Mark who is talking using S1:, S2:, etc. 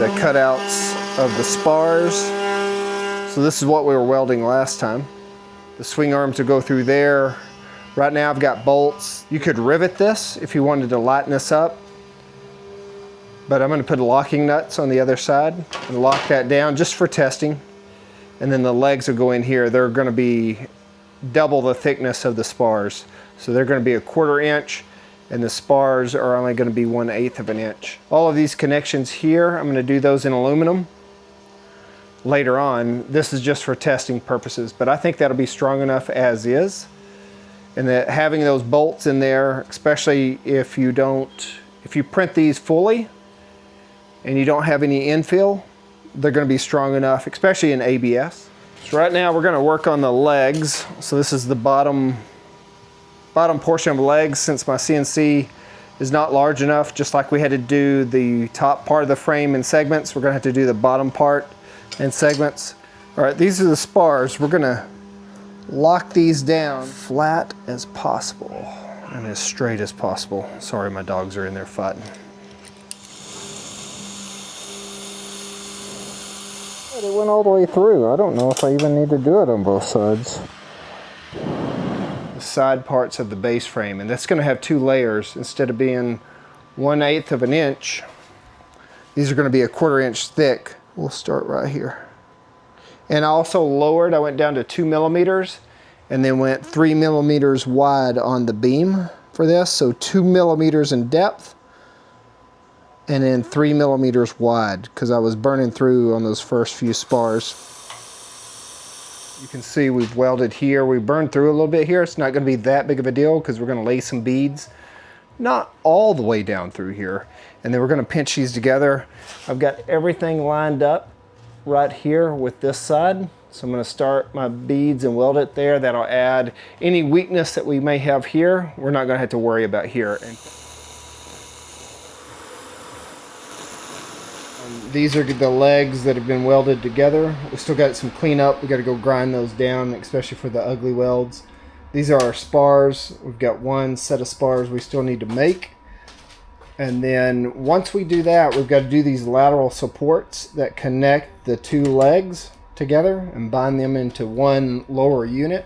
S1: the cutouts of the spars. So this is what we were welding last time. The swing arms will go through there. Right now I've got bolts. You could rivet this if you wanted to lighten this up, but I'm going to put locking nuts on the other side and lock that down just for testing. And then the legs will go in here. They're going to be double the thickness of the spars. So they're going to be 1/4 inch, and the spars are only going to be 1/8 of an inch. All of these connections here, I'm going to do those in aluminum later on. This is just for testing purposes, but I think that'll be strong enough as is. And that having those bolts in there, especially if you print these fully and you don't have any infill, they're going to be strong enough, especially in ABS. So right now we're going to work on the legs. So this is the bottom portion of the legs. Since my CNC is not large enough, just like we had to do the top part of the frame in segments, we're going to have to do the bottom part in segments. All right, these are the spars. We're going to lock these down flat as possible and as straight as possible. Sorry, my dogs are in there fighting. It went all the way through. I don't know if I even need to do it on both sides. The side parts of the base frame, and that's going to have 2 layers. Instead of being 1/8 of an inch, these are going to be 1/4 inch thick. We'll start right here. And I also lowered, I went down to 2 millimeters and then went 3 millimeters wide on the beam for this. So 2 millimeters in depth and then 3 millimeters wide, because I was burning through on those first few spars. You can see we've welded here. We burned through a little bit here. It's not going to be that big of a deal because we're going to lay some beads, not all the way down through here. And then we're going to pinch these together. I've got everything lined up right here with this side. So I'm going to start my beads and weld it there. That'll add any weakness that we may have here. We're not going to have to worry about here. And these are the legs that have been welded together. We still got some cleanup. We got to go grind those down, especially for the ugly welds. These are our spars. We've got one set of spars we still need to make. And then once we do that, we've got to do these lateral supports that connect the 2 legs together and bind them into one lower unit.